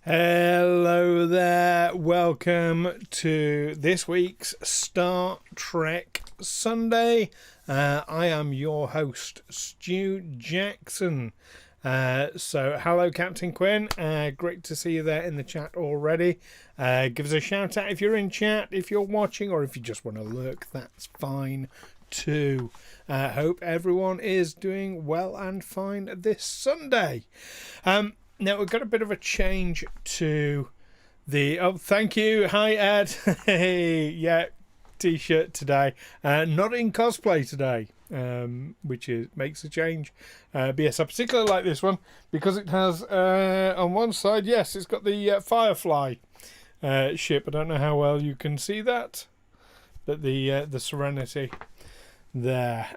Hello there, welcome to this week's Star Trek Sunday. I am your host, Stu Jackson. So hello Captain Quinn, great to see you there in the chat already. Give us a shout out if you're in chat, if you're watching, or if you just want to lurk, that's fine too. Hope everyone is doing well and fine this Sunday. Now we've got a bit of a change to the... Oh, thank you. Hi, Ed. Hey, yeah, T-shirt today. Not in cosplay today, which makes a change. But yes, I particularly like this one because it has, on one side, yes, it's got the Firefly ship. I don't know how well you can see that, but the Serenity there.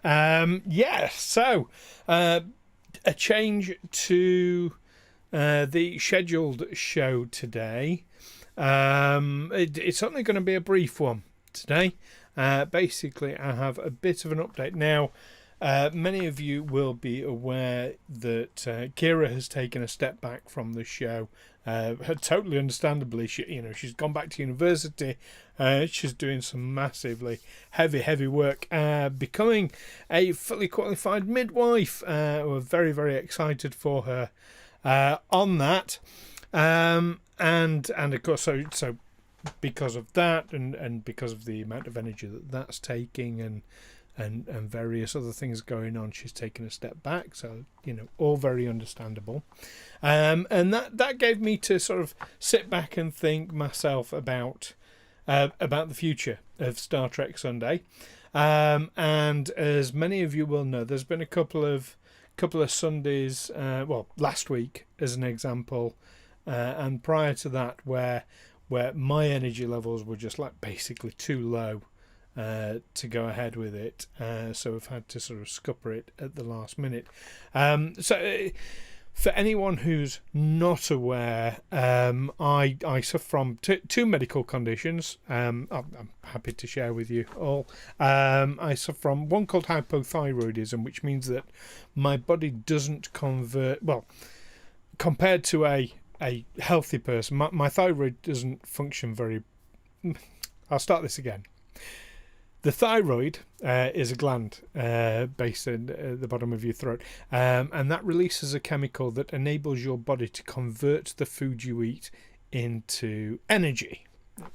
So a change to... the scheduled show today. It's only going to be a brief one today. Basically, I have a bit of an update. Now, many of you will be aware that Kira has taken a step back from the show. Totally understandably, she's gone back to university. She's doing some massively heavy work, becoming a fully qualified midwife. We're very, very excited for her. On that, and of course, so because of that, and because of the amount of energy that's taking, and various other things going on, she's taken a step back. So all very understandable. And that gave me to sort of sit back and think myself about the future of Star Trek Sunday. And as many of you will know, there's been a couple of Sundays, last week as an example, and prior to that where my energy levels were just like basically too low to go ahead with it, so I've had to sort of scupper it at the last minute. So for anyone who's not aware, I suffer from two medical conditions. I'm happy to share with you all. I suffer from one called hypothyroidism, which means that my body doesn't convert... Well, compared to a healthy person, my thyroid doesn't function very... I'll start this again. The thyroid is a gland based in the bottom of your throat, and that releases a chemical that enables your body to convert the food you eat into energy.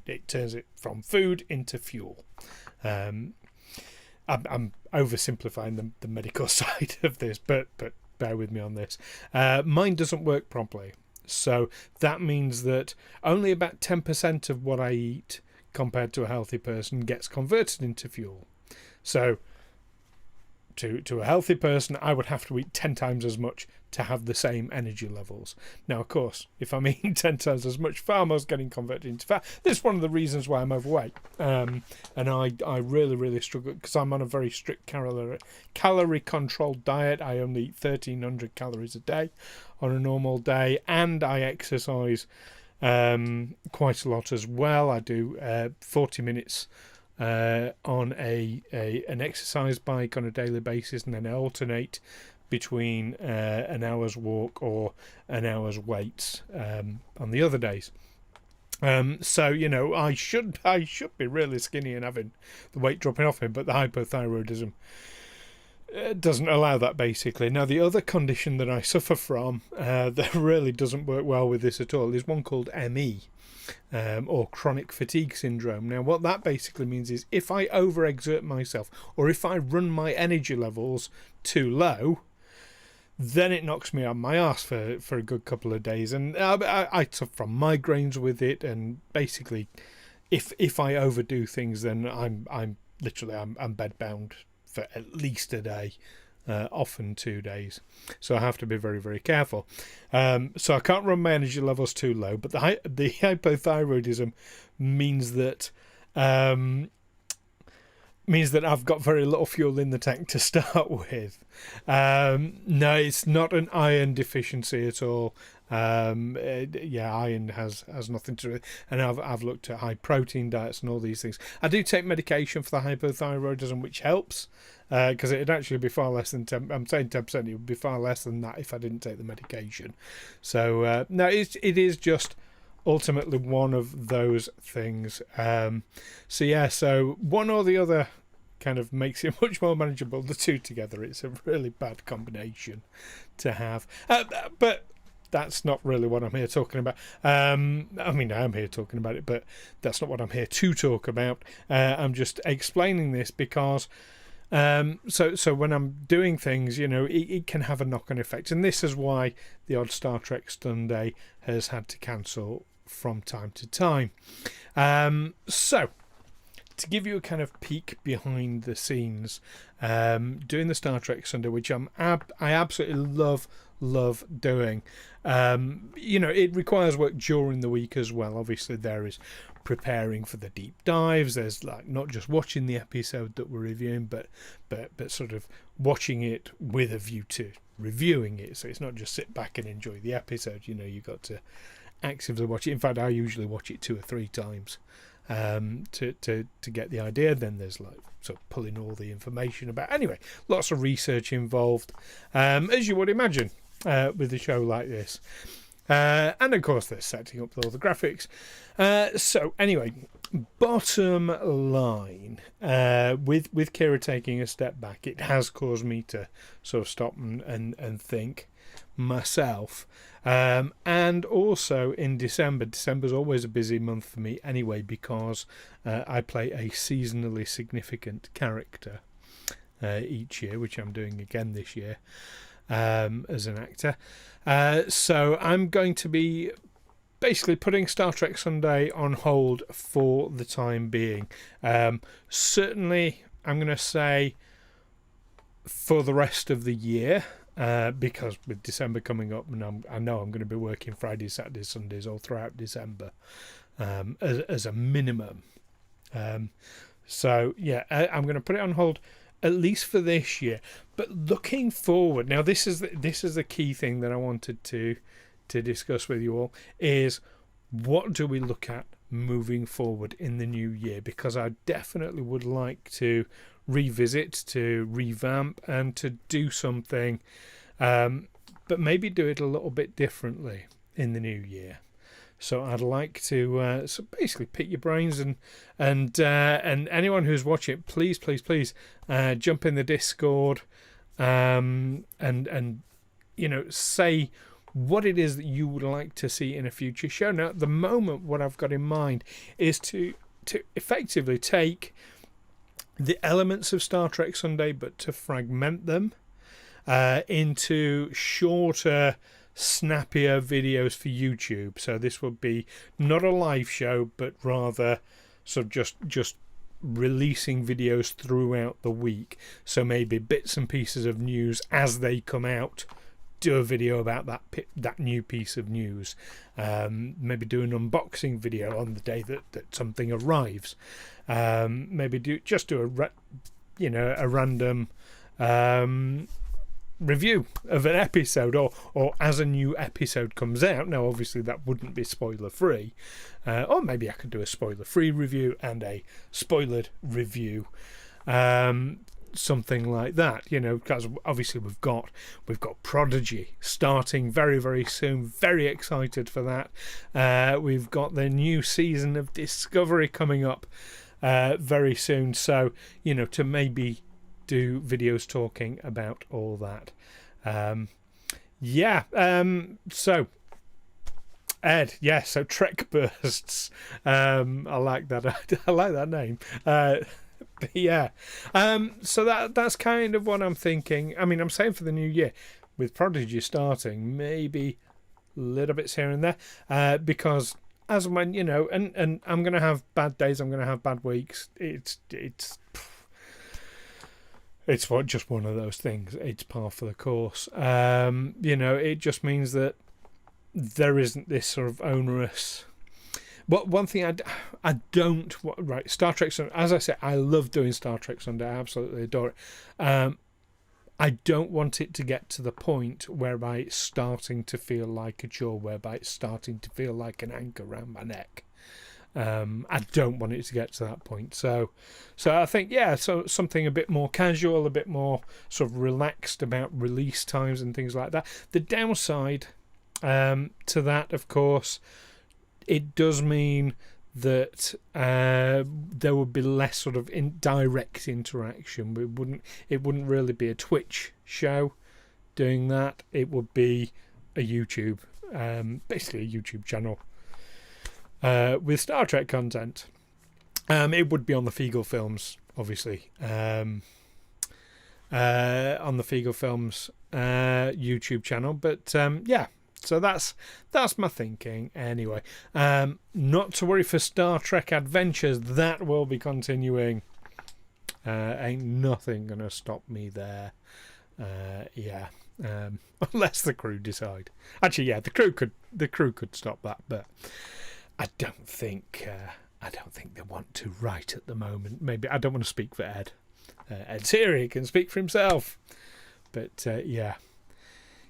It turns it from food into fuel. I'm oversimplifying the medical side of this, but bear with me on this. Mine doesn't work properly, so that means that only about 10% of what I eat compared to a healthy person gets converted into fuel. So to a healthy person, I would have to eat 10 times as much to have the same energy levels. Now, of course, if I'm eating 10 times as much, far more is getting converted into fat. This is one of the reasons why I'm overweight. And I really struggle because I'm on a very strict calorie controlled diet. I only eat 1,300 calories a day on a normal day, and I exercise quite a lot as well. I do 40 minutes on an exercise bike on a daily basis, and then I alternate between an hour's walk or an hour's weights on the other days. So I should be really skinny and having the weight dropping off him, but the hypothyroidism doesn't allow that, basically. Now, the other condition that I suffer from that really doesn't work well with this at all is one called ME, or chronic fatigue syndrome. Now, what that basically means is if I overexert myself, or if I run my energy levels too low, then it knocks me on my arse for a good couple of days. And I suffer from migraines with it, and basically if I overdo things, then I'm bedbound for at least a day, often 2 days. So I have to be very, very careful. So I can't run my energy levels too low, but the hypothyroidism means that I've got very little fuel in the tank to start with. No, it's not an iron deficiency at all. Iron has nothing to do with it. And I've looked at high protein diets and all these things. I do take medication for the hypothyroidism, which helps. because it'd actually be far less than 10. I'm saying 10%. It would be far less than that if I didn't take the medication. So no, it is just ultimately one of those things. So yeah, so one or the other kind of makes it much more manageable. The two together, it's a really bad combination to have. But that's not really what I'm here talking about. I mean, I am here talking about it, but that's not what I'm here to talk about. I'm just explaining this because so when I'm doing things, it can have a knock-on effect. And this is why the odd Star Trek Sunday has had to cancel from time to time. So to give you a kind of peek behind the scenes, doing the Star Trek Sunday, which I absolutely love doing. It requires work during the week as well. Obviously, there is preparing for the deep dives. There's like not just watching the episode that we're reviewing, but sort of watching it with a view to reviewing it. So it's not just sit back and enjoy the episode. You've got to actively watch it. In fact, I usually watch it 2 or 3 times to get the idea. Then there's like sort of pulling all the information about. Anyway, lots of research involved, as you would imagine with a show like this. And of course, they're setting up all the graphics. So anyway, bottom line, with Kira taking a step back, it has caused me to sort of stop and think myself. And also in December's always a busy month for me anyway, because I play a seasonally significant character each year, which I'm doing again this year as an actor. So I'm going to be basically putting Star Trek Sunday on hold for the time being. Certainly, I'm going to say for the rest of the year. Because with December coming up, and I know I'm going to be working Fridays, Saturdays, Sundays all throughout December as a minimum. So yeah, I'm going to put it on hold at least for this year. But looking forward, now this is the key thing that I wanted to discuss with you all, is what do we look at moving forward in the new year? Because I definitely would like to revisit, to revamp, and to do something, but maybe do it a little bit differently in the new year. So I'd like to so basically pick your brains and anyone who's watching, please jump in the Discord and say what it is that you would like to see in a future show. Now, at the moment, what I've got in mind is to effectively take the elements of Star Trek Sunday, but to fragment them into shorter, snappier videos for YouTube. So this would be not a live show, but rather sort of just releasing videos throughout the week. So maybe bits and pieces of news as they come out. Do a video about that new piece of news. Maybe do an unboxing video on the day that something arrives. Maybe do a random review of an episode, or as a new episode comes out. Now, obviously, that wouldn't be spoiler free, or maybe I could do a spoiler free review and a spoilered review. Something like that, because obviously we've got Prodigy starting very, very soon. Very excited for that. We've got the new season of Discovery coming up very soon. So, to maybe do videos talking about all that. So Ed, so Trek Bursts. I like that. I like that name. But yeah, so that's kind of what I'm thinking. I mean, I'm saying for the new year, with Prodigy starting, maybe little bits here and there, because as and when, and I'm going to have bad days, I'm going to have bad weeks. It's just one of those things. It's par for the course. It just means that there isn't this sort of onerous. But one thing I don't... Right, Star Trek Sunday, as I said, I love doing Star Trek Sunday. I absolutely adore it. I don't want it to get to the point whereby it's starting to feel like a chore, whereby it's starting to feel like an anchor around my neck. I don't want it to get to that point. So I think, yeah, so something a bit more casual, a bit more sort of relaxed about release times and things like that. The downside to that, of course, it does mean that there would be less sort of direct interaction. It wouldn't really be a Twitch show doing that. It would be a YouTube, basically a YouTube channel with Star Trek content. It would be on the Feagle Films, obviously, on the Feagle Films YouTube channel. But yeah, so that's my thinking anyway. Not to worry for Star Trek Adventures, that will be continuing. Ain't nothing gonna stop me there. Yeah. Unless the crew decide. Actually, yeah, the crew could stop that, but I don't think they want to right at the moment. Maybe I don't want to speak for Ed. Ed's here; he can speak for himself. But yeah.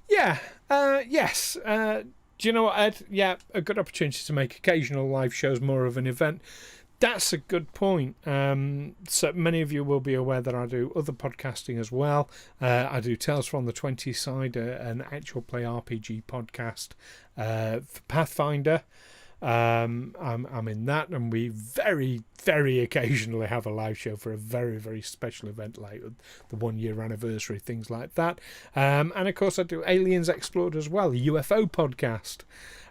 Yes. Do you know what, Ed? Yeah, a good opportunity to make occasional live shows more of an event. That's a good point. So many of you will be aware that I do other podcasting as well. I do Tales from the 20 Side, an actual play RPG podcast for Pathfinder. I'm in that, and we very, very occasionally have a live show for a very, very special event like the 1 year anniversary, things like that. And of course, I do Aliens Explored as well, a UFO podcast.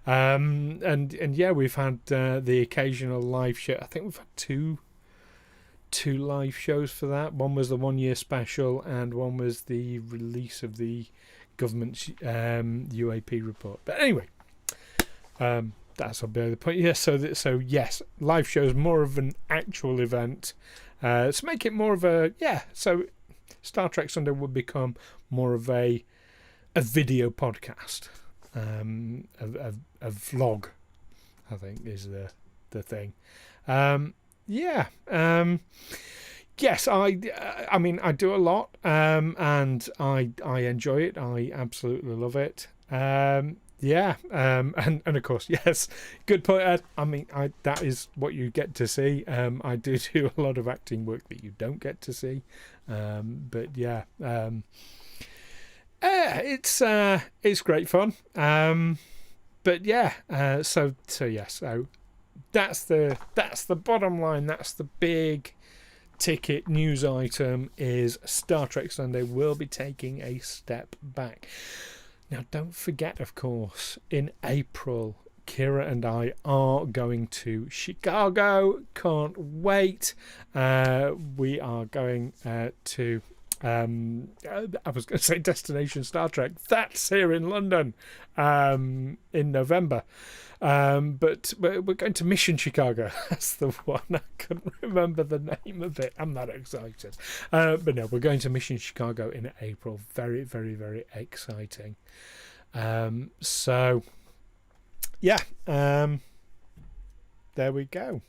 And yeah, we've had the occasional live show. I think we've had two live shows for that. One was the 1 year special, and one was the release of the government's UAP report. But anyway, that's the point. Yeah, so yes, live shows more of an actual event. To make it more of a so Star Trek Sunday would become more of a video podcast. A vlog, I think, is the thing. Yes, I mean, I do a lot, and I enjoy it. I absolutely love it. And of course, yes, good point, Ed. I mean, that is what you get to see. I do a lot of acting work that you don't get to see, but yeah. It's great fun. But yeah, so that's the bottom line. That's the big ticket news item, is Star Trek Sunday will be taking a step back. Now, don't forget, of course, in April, Kira and I are going to Chicago. Can't wait. We are going to I was going to say Destination Star Trek. That's here in London in November. But we're going to Mission Chicago. That's the one. I couldn't remember the name of it. I'm that excited. But no, we're going to Mission Chicago in April. Very, very, very exciting. So, yeah. There we go.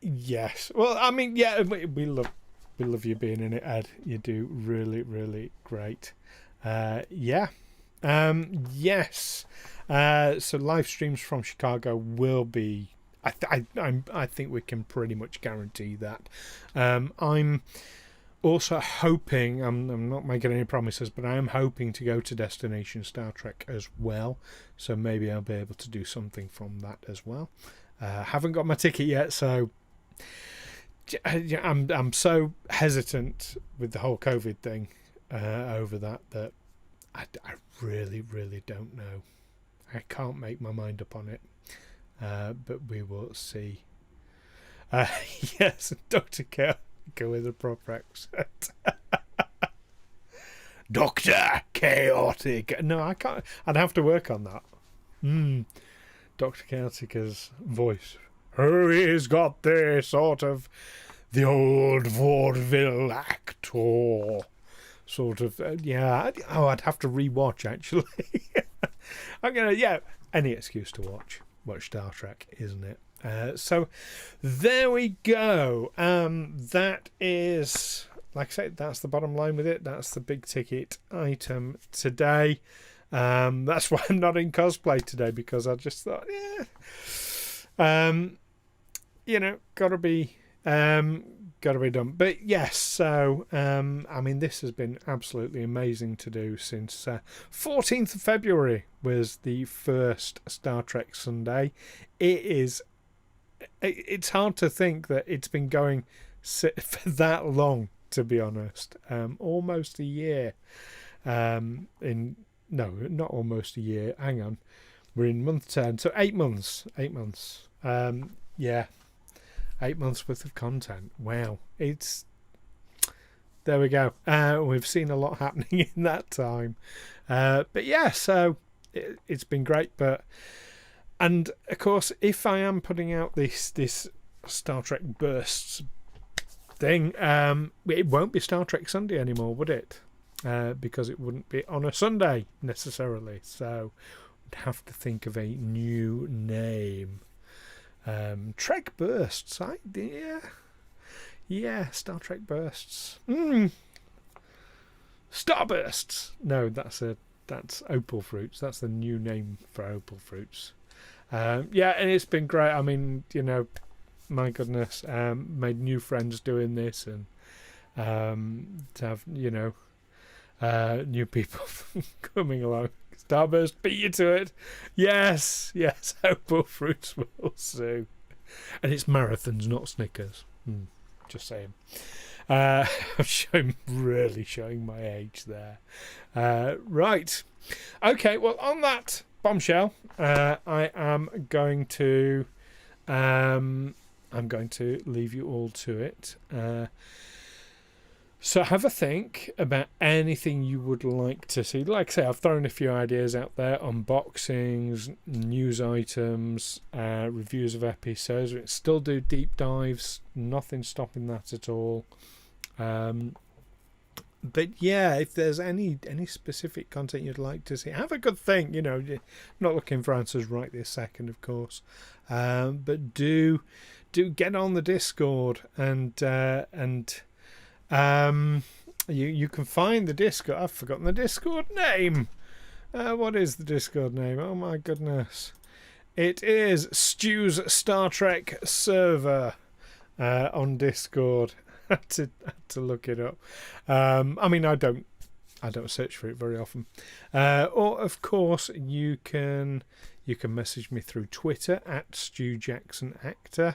Yes. Well, I mean, yeah, we love you being in it, Ed. You do really, really great. Yes. So live streams from Chicago will be. I think we can pretty much guarantee that. I'm also hoping. I'm not making any promises, but I am hoping to go to Destination Star Trek as well. So maybe I'll be able to do something from that as well. Haven't got my ticket yet, so. I'm so hesitant with the whole COVID thing over that I really, really don't know. I can't make my mind up on it, but we will see. Yes, Dr. Chaotic with a proper accent. Dr. Chaotic. No, I can't. I'd have to work on that. Dr. Chaotic's voice. He's got this sort of the old vaudeville actor sort of. I'd have to rewatch, actually. I'm gonna any excuse to watch Star Trek, isn't it? So there we go. That is, like I said, that's the bottom line with it. That's the big ticket item today. That's why I'm not in cosplay today, because I just thought, Gotta be done. But yes, so I mean, this has been absolutely amazing to do since 14th of February was the first Star Trek Sunday. It's hard to think that it's been going for that long, to be honest. Almost a year. No, not almost a year. Hang on, we're in month 10, so 8 months. 8 months. Yeah. 8 months worth of content. Wow. There we go. We've seen a lot happening in that time. But yeah, so it's been great. And of course, if I am putting out this Star Trek Bursts thing, it won't be Star Trek Sunday anymore, would it? Because it wouldn't be on a Sunday necessarily. So we'd have to think of a new name. Trek Bursts, idea. Yeah, Star Trek Bursts. Starbursts. No, that's Opal Fruits. That's the new name for Opal Fruits. Yeah, and it's been great. I mean, my goodness, made new friends doing this, and to have new people coming along. Starburst, beat you to it. Yes, Opal Fruits will sue. And it's marathons, not Snickers. Just saying. I'm really showing my age there. Right. Okay, well, on that bombshell, I am going to leave you all to it. So have a think about anything you would like to see. Like I say, I've thrown a few ideas out there: unboxings, news items, reviews of episodes. We still do deep dives. Nothing stopping that at all. But yeah, if there's any specific content you'd like to see, have a good think. You're not looking for answers right this second, of course. But do get on the Discord and you can find the Discord. I've forgotten the Discord name. What is the Discord name? Oh my goodness. It is Stu's Star Trek server on Discord. I had to look it up. I mean, I don't search for it very often. Or of course you can message me through Twitter at StuJacksonActor.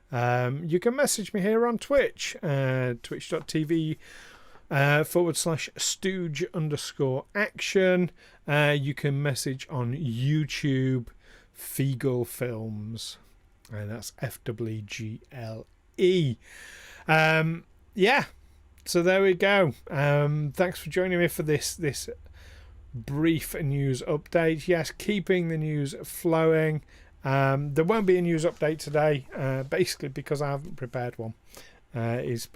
You can message me here on Twitch, twitch.tv /Stooge_action. You can message on YouTube, Feagle Films, and that's FWGLE. Yeah, so there we go. Thanks for joining me for this brief news update. Yes, keeping the news flowing. There won't be a news update today, basically because I haven't prepared one. And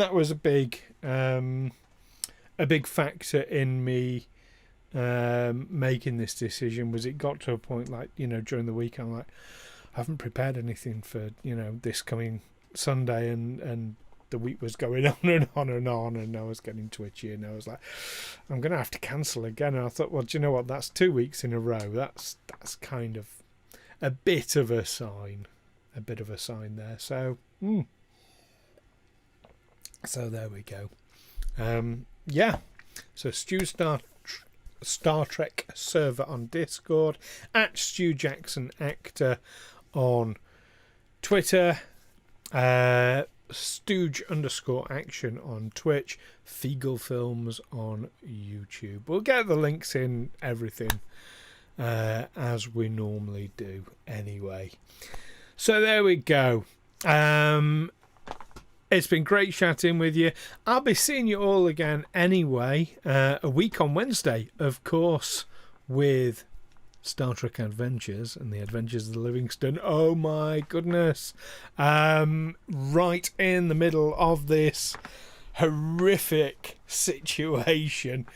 that was a big factor in me making this decision. Was it got to a point during the week I'm like, I haven't prepared anything for this coming Sunday, and the week was going on and on and on, and I was getting twitchy, and I was like, I'm going to have to cancel again. And I thought, well, do you know what? That's 2 weeks in a row. That's kind of a bit of a sign there. So, so there we go. Yeah. So Stu Star Trek server on Discord, at Stu Jackson Actor on Twitter, Stooge_action on Twitch, Feagle Films on YouTube. We'll get the links in everything as we normally do anyway. So there we go. It's been great chatting with you. I'll be seeing you all again anyway, a week on Wednesday, of course, with Star Trek Adventures and the Adventures of the Livingston. Oh my goodness. Right in the middle of this horrific situation.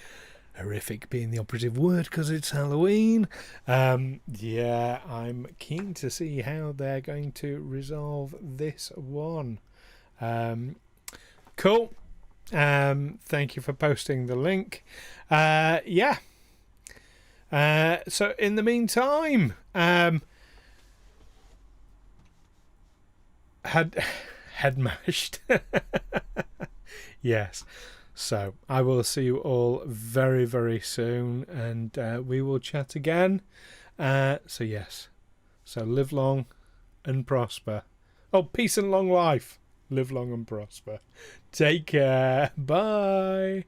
Horrific being the operative word because it's Halloween. Yeah, I'm keen to see how they're going to resolve this one. Cool. Thank you for posting the link. Yeah. So in the meantime, Had head mashed. Yes. So I will see you all very, very soon, and we will chat again. So yes. So live long and prosper. Oh, peace and long life. Live long and prosper. Take care. Bye.